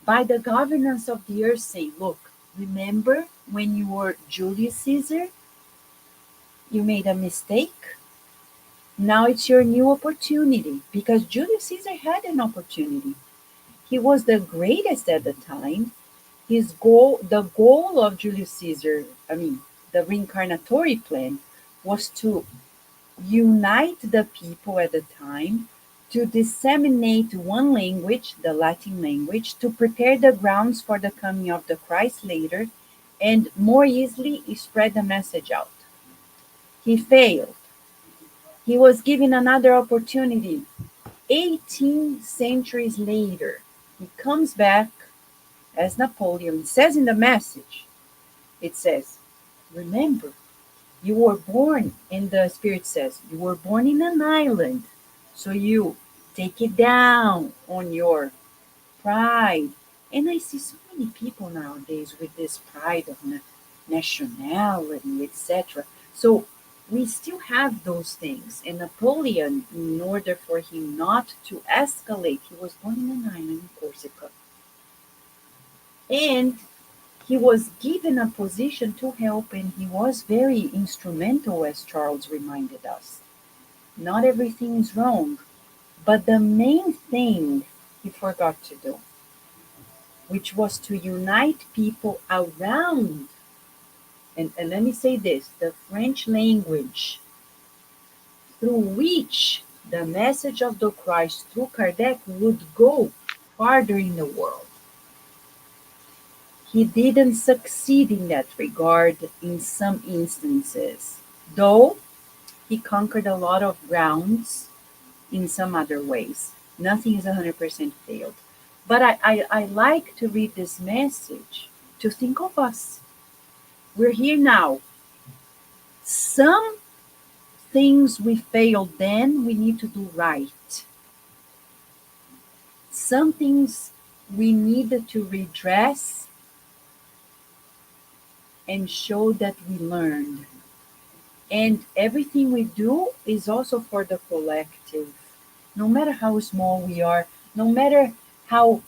by the governance of the earth saying, look, remember when you were Julius Caesar? You made a mistake. Now it's your new opportunity because Julius Caesar had an opportunity. He was the greatest at the time. The goal of Julius Caesar, the reincarnatory plan, was to unite the people at the time, to disseminate one language, the Latin language, to prepare the grounds for the coming of the Christ later, and more easily spread the message out. He failed. He was given another opportunity. 18 centuries later, he comes back as Napoleon. It says in the message, it says, remember, you were born, and the Spirit says, you were born in an island. So you take it down on your pride. And I see so many people nowadays with this pride of nationality, etc. So we still have those things. And Napoleon, in order for him not to escalate, he was born in an island in Corsica. And he was given a position to help, and he was very instrumental, as Charles reminded us. Not everything is wrong, but the main thing he forgot to do, which was to unite people around, and let me say this, the French language, through which the message of the Christ through Kardec would go farther in the world. He didn't succeed in that regard in some instances, though he conquered a lot of grounds in some other ways. Nothing is 100% failed. But I like to read this message to think of us. We're here now. Some things we failed then, we need to do right. Some things we needed to redress and show that we learned. And everything we do is also for the collective. No matter how small we are, no matter how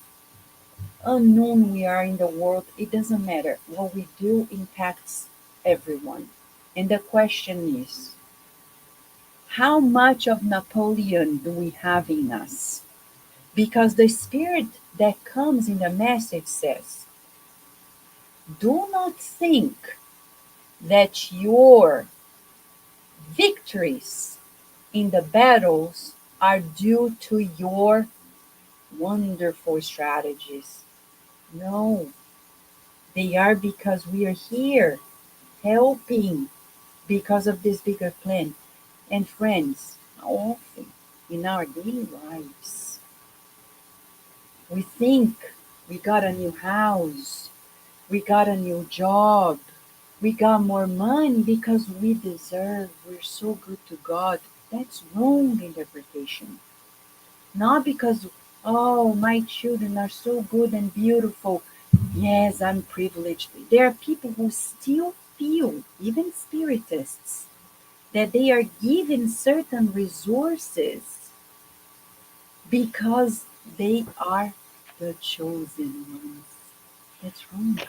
unknown we are in the world, it doesn't matter. What we do impacts everyone. And the question is, how much of Napoleon do we have in us? Because the spirit that comes in the message says, do not think that your victories in the battles are due to your wonderful strategies. No, they are because we are here helping because of this bigger plan. And friends, how often in our daily lives we think we got a new house, we got a new job, we got more money because we deserve, we're so good to God. That's wrong interpretation. Not because, oh, my children are so good and beautiful. Yes, I'm privileged. There are people who still feel, even spiritists, that they are given certain resources because they are the chosen ones. That's wrong.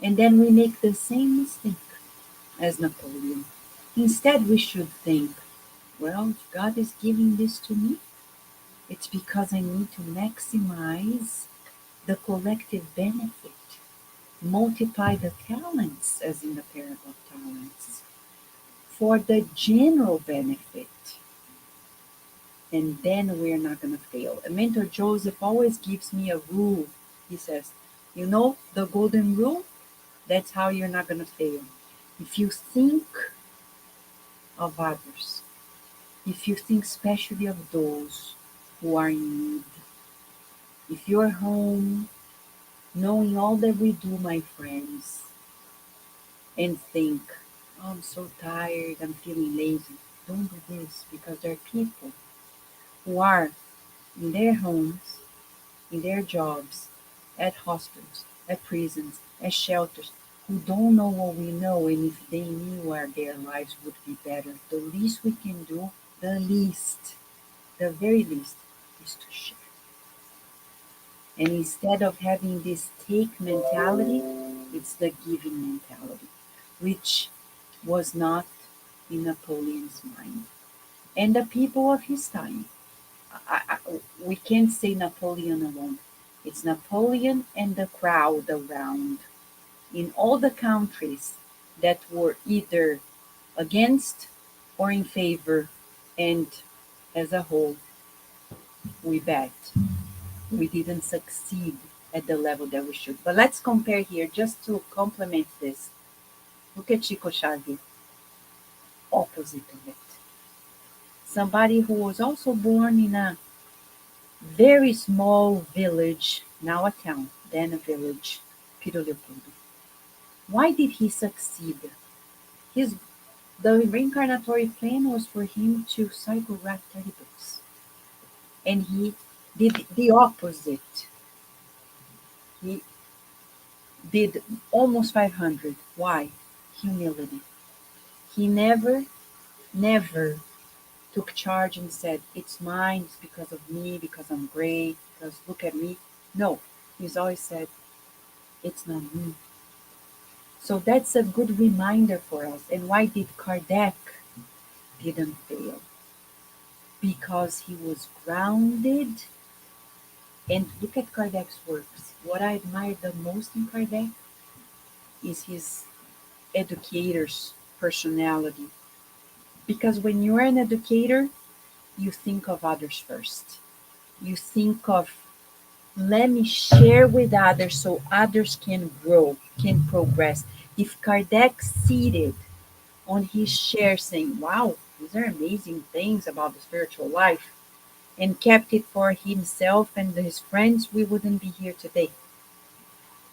And then we make the same mistake as Napoleon. Instead, we should think, well, if God is giving this to me, it's because I need to maximize the collective benefit, multiply the talents, as in the parable of talents, for the general benefit. And then we're not going to fail. A mentor Joseph always gives me a rule. He says, you know, the golden rule, that's how you're not going to fail. If you think of others, if you think especially of those who are in need, if you're home, knowing all that we do, my friends, and think, oh, I'm so tired, I'm feeling lazy. Don't do this, because there are people who are in their homes, in their jobs, at hospitals, at prisons, at shelters, who don't know what we know, and if they knew where their lives would be better, the least we can do, the least, the very least, is to share. And instead of having this take mentality, it's the giving mentality, which was not in Napoleon's mind. And the people of his time, we can't say Napoleon alone. It's Napoleon and the crowd around in all the countries that were either against or in favor. And as a whole, we bet we didn't succeed at the level that we should. But let's compare here just to complement this. Look at Chico Xavier, opposite of it. Somebody who was also born in a very small village, now a town, then a village, Piro Leopoldo. Why did he succeed? His The reincarnatory plan was for him to psychograph 30 books. And he did the opposite. He did almost 500. Why? Humility. He never took charge and said, it's mine, it's because of me, because I'm great, because look at me. No, he's always said, it's not me, So that's a good reminder for us. And why did Kardec didn't fail? Because he was grounded. And look at Kardec's works. What I admire the most in Kardec is his educator's personality. Because when you're an educator, you think of others first. You think of, let me share with others so others can grow, can progress. If Kardec seated on his chair saying, wow, these are amazing things about the spiritual life, and kept it for himself and his friends, we wouldn't be here today.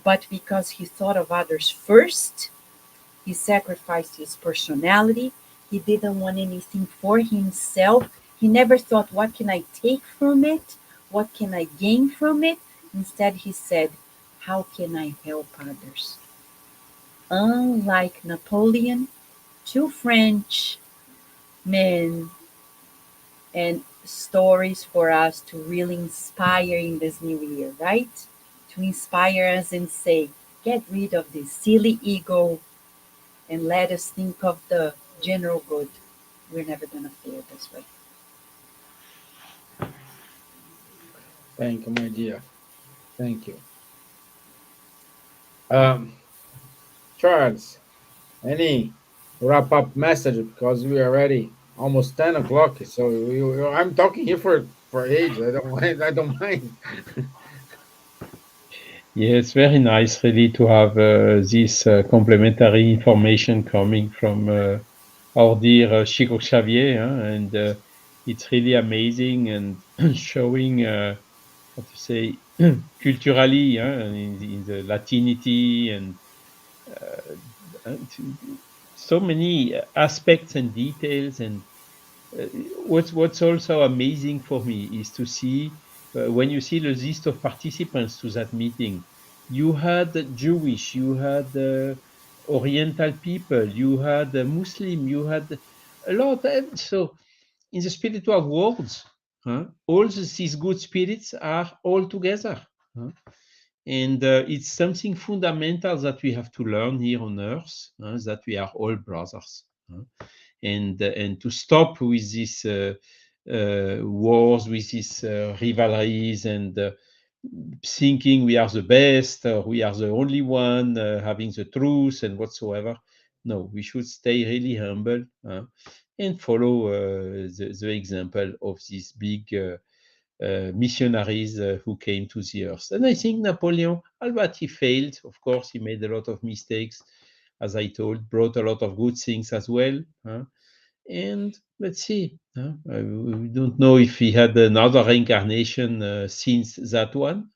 But because he thought of others first, he sacrificed his personality. He didn't want anything for himself. He never thought, what can I take from it? What can I gain from it? Instead, he said, how can I help others? Unlike Napoleon, two French men, and stories for us to really inspire in this new year, right? To inspire us and say, get rid of this silly ego and let us think of the general good. We're never going to fail this way. Thank you, my dear. Thank you. Um, Charles, any wrap up message because we are already almost 10 o'clock. So I'm talking here for age. I don't mind. I don't mind. Yeah, it's very nice really to have this complementary information coming from our dear Chico Xavier, and it's really amazing and showing, how to say, culturally, in the Latinity and so many aspects and details. And uh, what's also amazing for me is to see when you see the list of participants to that meeting, you had Jewish, you had Oriental people, you had Muslim, you had a lot. So in the spiritual worlds, all these good spirits are all together. Huh? And it's something fundamental that we have to learn here on earth, that we are all brothers. And to stop with these wars, with these rivalries, and thinking we are the best, or we are the only one having the truth and whatsoever. No, we should stay really humble, and follow the example of these big missionaries who came to the earth. And I think Napoleon, albeit he failed, of course, he made a lot of mistakes, as I told, brought a lot of good things as well. And let's see. We don't know if he had another reincarnation since that one,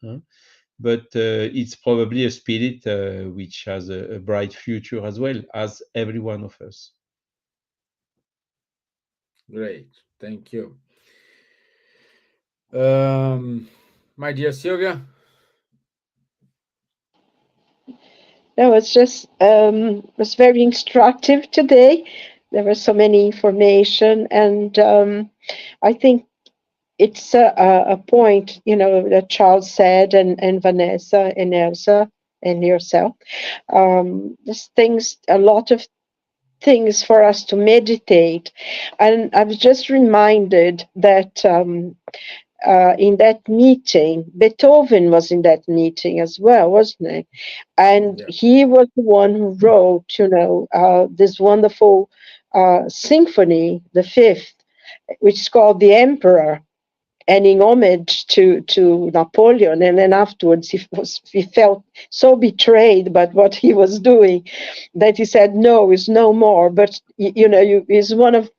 but it's probably a spirit which has a bright future as well as every one of us. Great. Thank you. My dear Silvia. No, it's just was very instructive today. There was so many information, and I think it's a point, that Charles said, and Vanessa and Elsa and yourself. There's things, a lot of things for us to meditate, and I was just reminded that in that meeting, Beethoven was in that meeting as well, wasn't he? And Yeah. he was the one who wrote, this wonderful symphony, the fifth, which is called The Emperor, and in homage to Napoleon. And then afterwards, he felt so betrayed by what he was doing that he said, "No, it's no more." But it's one of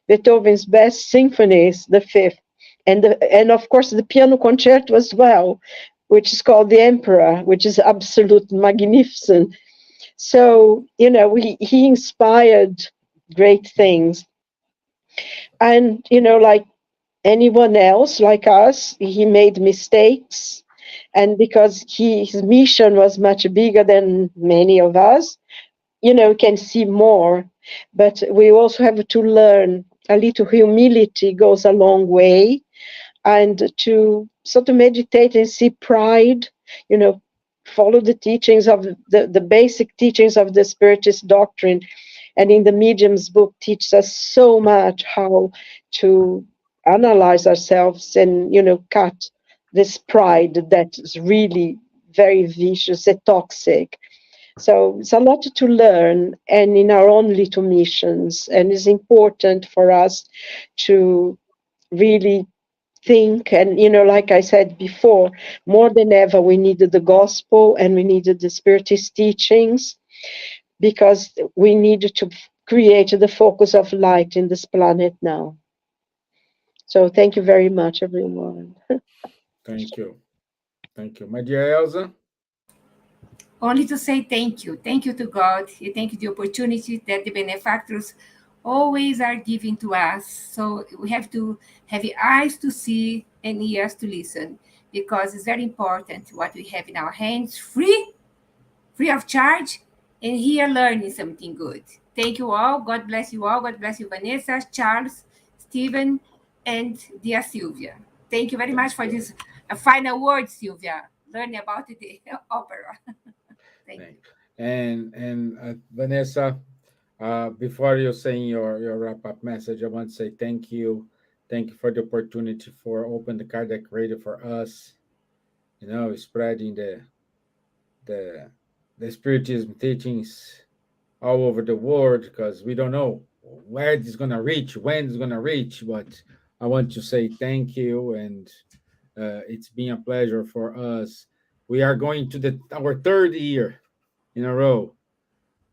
Beethoven's best symphonies, the fifth, and of course the piano concerto as well, which is called The Emperor, which is absolute magnificent. So he inspired great things, and like anyone else, like us, he made mistakes, and because his mission was much bigger than many of us, can see more. But we also have to learn a little humility goes a long way, and to sort of meditate and see pride, follow the teachings of the basic teachings of the Spiritist doctrine. And in the Medium's book teaches us so much how to analyze ourselves and, cut this pride that is really very vicious and toxic. So it's a lot to learn, and in our own little missions. And it's important for us to really think. And, like I said before, more than ever, we needed the gospel and we needed the Spiritist teachings, because we needed to create the focus of light in this planet now. So thank you very much, everyone. Thank you. Thank you. My dear Elsa? Only to say thank you. Thank you to God. And thank you the opportunity that the benefactors always are giving to us. So we have to have eyes to see and ears to listen, because it's very important what we have in our hands, free of charge, and here learning something good. Thank you all. God bless you all. God bless you, Vanessa, Charles, Stevan, and dear Silvia. Thank you very much for this final word, Silvia. Learn about the opera. Thank you. And Vanessa, before you saying your wrap up message, I want to say thank you for the opportunity for open the Kardec Radio for us. Spreading the the spiritism teachings all over the world, because we don't know where it's gonna reach, when it's gonna reach. But I want to say thank you, and it's been a pleasure for us. We are going to our third year in a row.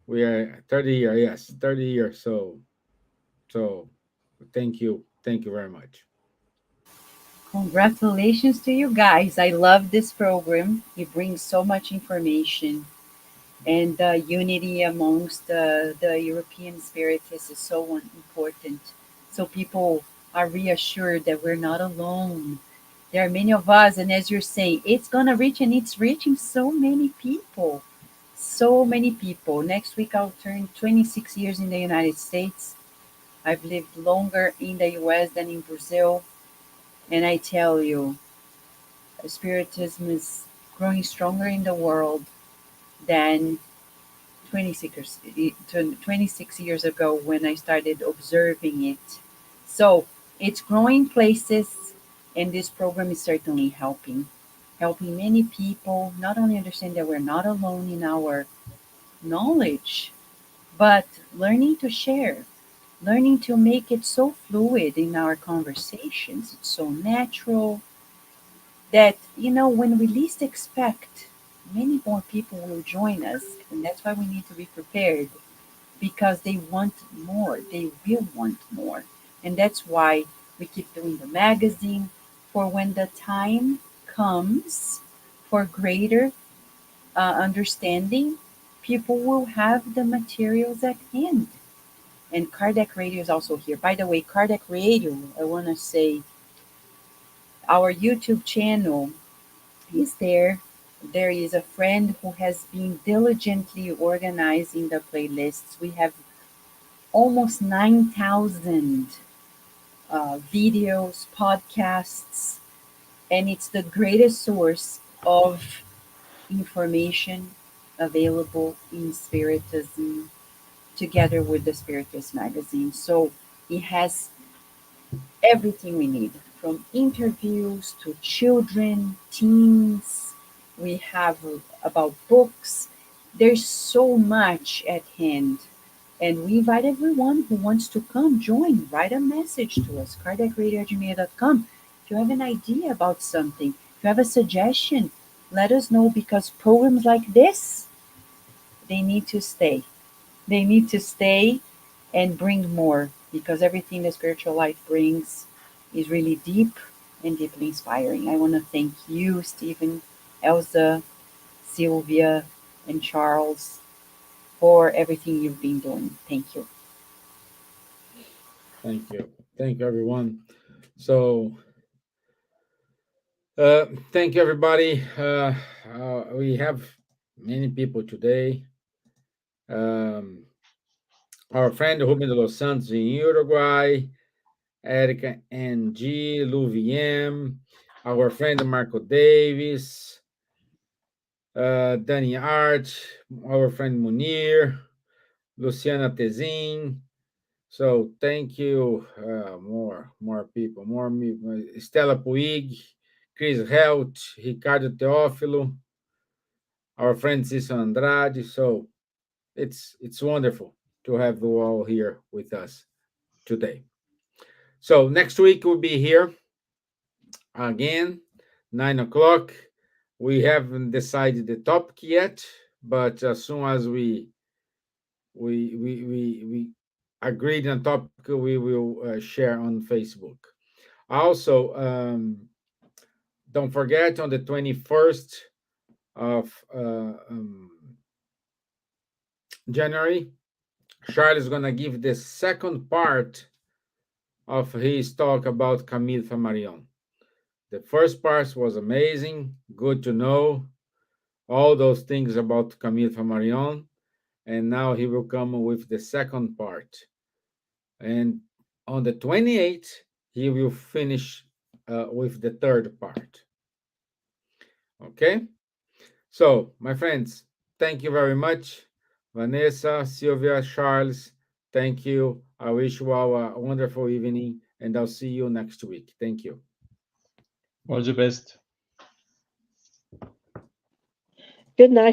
We are 30 year, yes, 30 years. So thank you very much. Congratulations to you guys. I love this program. It brings so much information, and the unity amongst the European Spiritists is so important. So people are reassured that we're not alone. There are many of us, and as you're saying, it's gonna reach, and it's reaching so many people. So many people. Next week I'll turn 26 years in the United States. I've lived longer in the US than in Brazil. And I tell you, Spiritism is growing stronger in the world than 26 years ago when I started observing it. So it's growing places, and this program is certainly helping many people not only understand that we're not alone in our knowledge, but learning to share, learning to make it so fluid in our conversations. It's so natural that, when we least expect, many more people will join us. And that's why we need to be prepared, because they want more. They will want more. And that's why we keep doing the magazine, for when the time comes for greater understanding, people will have the materials at hand. And Kardec Radio is also here. By the way, Kardec Radio, I want to say, our YouTube channel is there. There is a friend who has been diligently organizing the playlists. We have almost 9,000 videos, podcasts, and it's the greatest source of information available in Spiritism, together with the Spiritist magazine. So it has everything we need, from interviews to children, teens. We have about books. There's so much at hand. And we invite everyone who wants to come, join, write a message to us, kardecradio@gmail.com. If you have an idea about something, if you have a suggestion, let us know, because programs like this, they need to stay. They need to stay and bring more, because everything the spiritual light brings is really deep and deeply inspiring. I want to thank you, Stevan, Elsa, Silvia, and Charles, for everything you've been doing. Thank you. Thank you, everyone. So thank you, everybody. We have many people today. Um, our friend Ruben de los Santos in Uruguay, Erica NG, Lou VM, our friend Marco Davis, Danny Art, our friend Munir, Luciana Tezin. So thank you. More people, more me. Stella Puig, Chris Helt, Ricardo Teófilo, our friend Cícero Andrade. So it's wonderful to have you all here with us today. So next week we'll be here again, 9 o'clock. We haven't decided the topic yet, but as soon as we agreed on topic, we will share on Facebook. Also, don't forget on the 21st of January, Charles is gonna give the second part of his talk about Camille Flammarion. The first part was amazing, good to know all those things about Camille Flammarion, and now he will come with the second part. And on the 28th, he will finish with the third part. Okay? So, my friends, thank you very much. Vanessa, Silvia, Charles, thank you. I wish you all a wonderful evening, and I'll see you next week. Thank you. All the best. Good night.